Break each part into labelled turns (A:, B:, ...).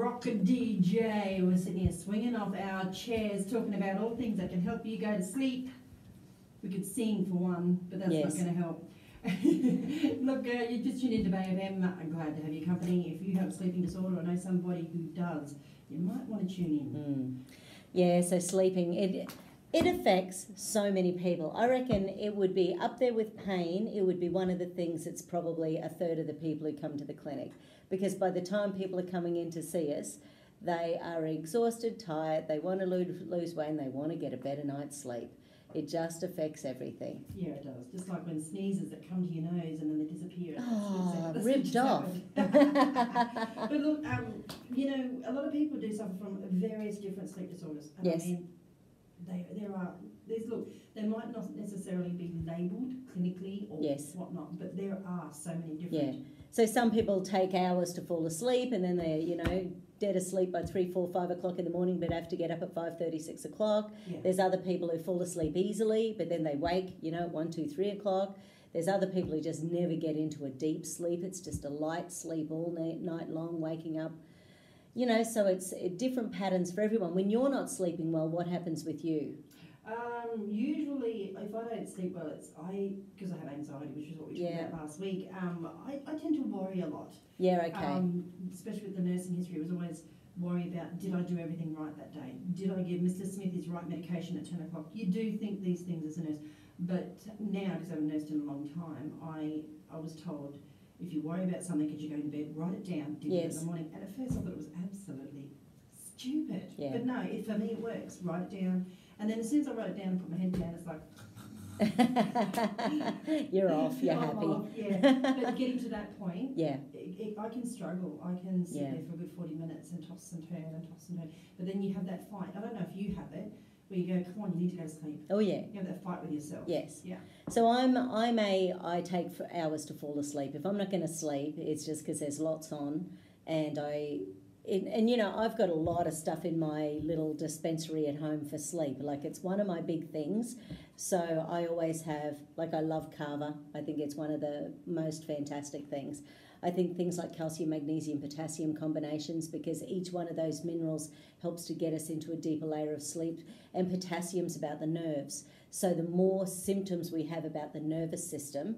A: rock DJ. We're sitting here swinging off our chairs, talking about all things that can help you go to sleep. We could sing for one, but that's not going to help. Look, you just tuned into Bay FM. I'm glad to have your company. If you have a sleeping disorder or know somebody who does, you might want to tune in.
B: Yeah, so sleeping, it affects so many people. I reckon it would be up there with pain. It would be one of the things that's probably a third of the people who come to the clinic, because by the time people are coming in to see us, they are exhausted, tired, they want to lose weight and they want to get a better night's sleep. It just affects everything.
A: Yeah, it does. Just like when sneezes that come to your nose and then they disappear.
B: That's ripped off.
A: But look, you know, a lot of people do suffer from various different sleep disorders. And
B: yes.
A: I mean, they might not necessarily be labelled clinically or whatnot, but there are so many different.
B: Yeah. So some people take hours to fall asleep and then they're, you know, dead asleep by 3, 4, 5 o'clock in the morning, but have to get up at 5:30, 6 o'clock. Yeah. There's other people who fall asleep easily, but then they wake, you know, at 1, 2, 3 o'clock. There's other people who just never get into a deep sleep. It's just a light sleep all night long, waking up. You know, so it's different patterns for everyone. When you're not sleeping well, what happens with you?
A: Usually, if I don't sleep well, because I have anxiety, which is what we talked about last week. I tend to worry a lot.
B: Yeah, okay.
A: Especially with the nursing history, I was always worried about, did I do everything right that day? Did I give Mr. Smith his right medication at 10 o'clock? You do think these things as a nurse, but now, because I've nursed in a long time, I was told, if you worry about something as you go to bed, write it down, do it in the morning. And at first I thought it was absolutely stupid.
B: Yeah.
A: But no, for me it works. Write it down. And then as soon as I write it down and put my head down, it's like...
B: You're off, you're happy.
A: Off, yeah. But getting to that point, I can struggle. I can sit there for a good 40 minutes and toss and turn and toss and turn. But then you have that fight. I don't know if you have it, where you go, come on, you need to go to sleep.
B: Oh, yeah.
A: You have that fight with yourself.
B: Yes.
A: Yeah.
B: So I take for hours to fall asleep. If I'm not going to sleep, it's just because there's lots on, and and you know, I've got a lot of stuff in my little dispensary at home for sleep. Like, it's one of my big things. So I always have, like, I love kava. I think it's one of the most fantastic things. I think things like calcium, magnesium, potassium combinations, because each one of those minerals helps to get us into a deeper layer of sleep. And potassium's about the nerves. So the more symptoms we have about the nervous system,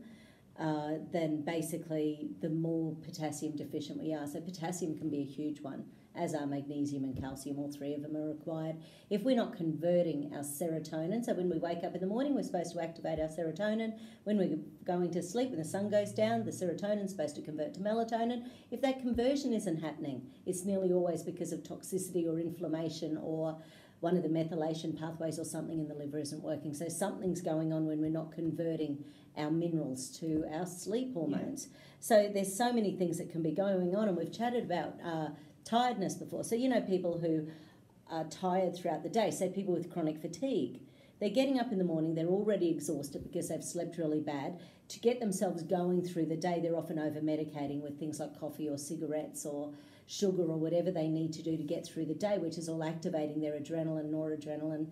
B: then basically the more potassium deficient we are. So potassium can be a huge one, as are magnesium and calcium. All three of them are required. If we're not converting our serotonin, so when we wake up in the morning, we're supposed to activate our serotonin. When we're going to sleep, when the sun goes down, the serotonin's supposed to convert to melatonin. If that conversion isn't happening, it's nearly always because of toxicity or inflammation, or one of the methylation pathways or something in the liver isn't working. So something's going on when we're not converting our minerals to our sleep hormones. Yeah. So there's so many things that can be going on, and we've chatted about tiredness before. So, you know, people who are tired throughout the day, say people with chronic fatigue, they're getting up in the morning, they're already exhausted because they've slept really bad. To get themselves going through the day, they're often over-medicating with things like coffee or cigarettes or sugar or whatever they need to do to get through the day, which is all activating their adrenaline, noradrenaline,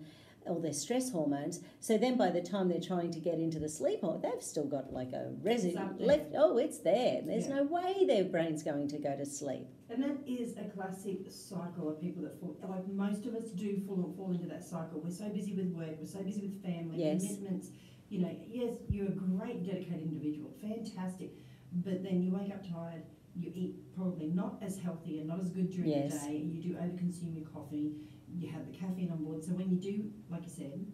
B: all their stress hormones. So then by the time they're trying to get into the sleep mode, they've still got like a residue left. Oh, it's there. There's no way their brain's going to go to sleep.
A: And that is a classic cycle of people that fall, like most of us do fall into that cycle. We're so busy with work, we're so busy with family, commitments. You know, yes, you're a great dedicated individual, fantastic, but then you wake up tired, you eat probably not as healthy and not as good during the day, you do overconsume your coffee, you have the caffeine on board. So when you do, like you said,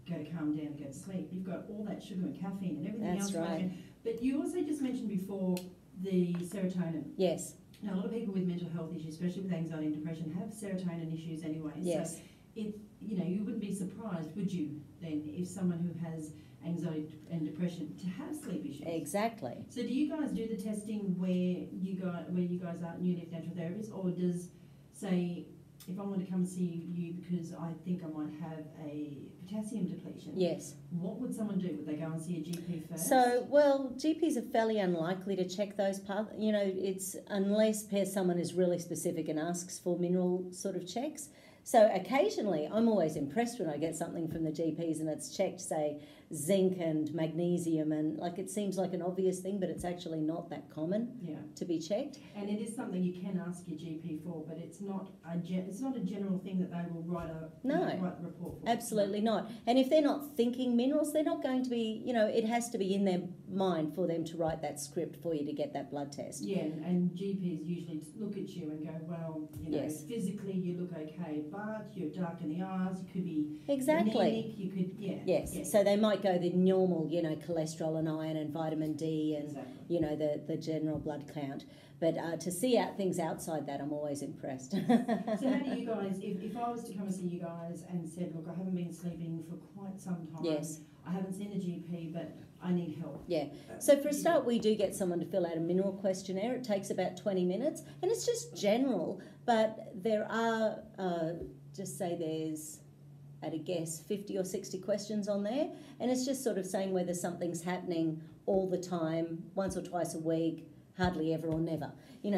A: go to calm down and go to sleep, you've got all that sugar and caffeine and everything else.
B: Right.
A: But you also just mentioned before the serotonin.
B: Yes.
A: Now, a lot of people with mental health issues, especially with anxiety and depression, have serotonin issues anyway.
B: Yes.
A: So you know, you wouldn't be surprised, would you, then, if someone who has anxiety and depression to have sleep issues?
B: Exactly.
A: So do you guys do the testing where you guys are New Leaf Natural Therapists, or does, say, if I want to come and see you because I think I might have a potassium depletion, what would someone do? Would they go and see a GP first?
B: So, well, GPs are fairly unlikely to check those paths. You know, it's unless someone is really specific and asks for mineral sort of checks. So occasionally, I'm always impressed when I get something from the GPs and it's checked, say, zinc and magnesium, and like it seems like an obvious thing, but it's actually not that common to be checked.
A: And it is something you can ask your GP for, but it's not a general thing that they will write a report for.
B: Absolutely not. And if they're not thinking minerals, they're not going to be, it has to be in their mind for them to write that script for you to get that blood test.
A: Yeah, and GPs usually look at you and go, well, physically you look okay, but you're dark in the eyes, you could be anemic, you could,
B: Yes, so they might go the normal, cholesterol and iron and vitamin D and, the general blood count. But to see things outside that, I'm always impressed.
A: So how do you guys, if I was to come and see you guys and said, look, I haven't been sleeping for quite some time,
B: yes,
A: I haven't seen a GP, but I need help.
B: Yeah. So for a start, we do get someone to fill out a mineral questionnaire. It takes about 20 minutes, and it's just general, but there are, just say there's, at a guess, 50 or 60 questions on there, and it's just sort of saying whether something's happening all the time, once or twice a week, hardly ever or never.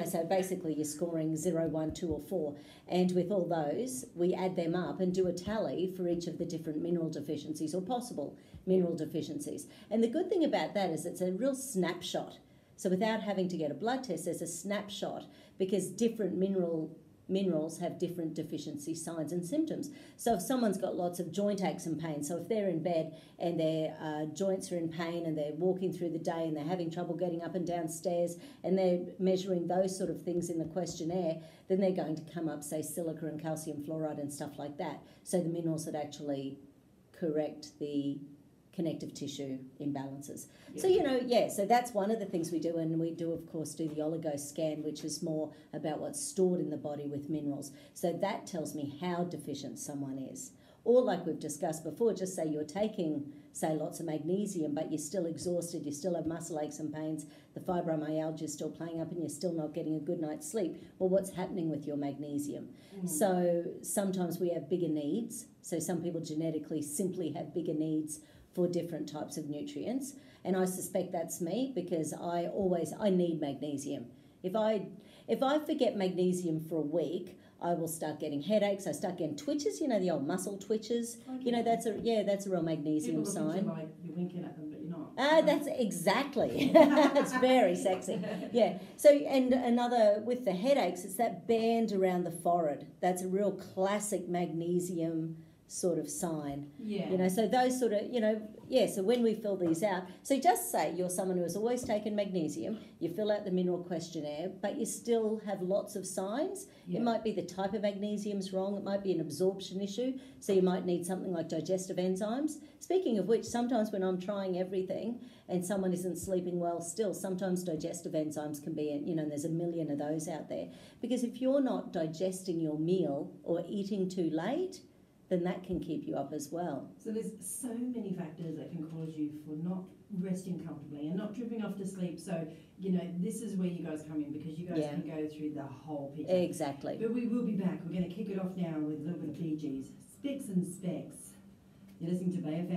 B: So basically you're scoring 0, 1, 2 or 4. And with all those, we add them up and do a tally for each of the different mineral deficiencies or possible mineral deficiencies. And the good thing about that is it's a real snapshot. So without having to get a blood test, there's a snapshot because different minerals have different deficiency signs and symptoms. So if someone's got lots of joint aches and pain, so if they're in bed and their joints are in pain and they're walking through the day and they're having trouble getting up and down stairs and they're measuring those sort of things in the questionnaire, then they're going to come up, say, silica and calcium fluoride and stuff like that. So the minerals that actually correct the connective tissue imbalances. Yeah. So that's one of the things we do, and we do, of course, do the oligo scan, which is more about what's stored in the body with minerals. So that tells me how deficient someone is. Or like we've discussed before, just say you're taking, say, lots of magnesium, but you're still exhausted, you still have muscle aches and pains, the fibromyalgia is still playing up and you're still not getting a good night's sleep. Well, what's happening with your magnesium? So sometimes we have bigger needs. So some people genetically simply have bigger needs for different types of nutrients, and I suspect that's me because I need magnesium. If I forget magnesium for a week, I will start getting headaches. I start getting twitches. The old muscle twitches.
A: Okay.
B: That's a real magnesium
A: People
B: sign.
A: Like you're winking at them, but you're not.
B: That's exactly. It's very sexy. Yeah. So and another with the headaches, it's that band around the forehead. That's a real classic magnesium sort of sign.
A: Yeah.
B: So those sort of, so when we fill these out, so just say you're someone who has always taken magnesium, you fill out the mineral questionnaire, but you still have lots of signs. It might be the type of magnesium's wrong, it might be an absorption issue, so you might need something like digestive enzymes. Speaking of which, sometimes when I'm trying everything and someone isn't sleeping well still, sometimes digestive enzymes can be, and there's a million of those out there. Because if you're not digesting your meal or eating too late, then that can keep you up as well.
A: So there's so many factors that can cause you for not resting comfortably and not dripping off to sleep. So, this is where you guys come in because you guys can go through the whole picture.
B: Exactly.
A: But we will be back. We're going to kick it off now with a little bit of Bee Gees. Spicks and Specks. You're listening to Bay FM.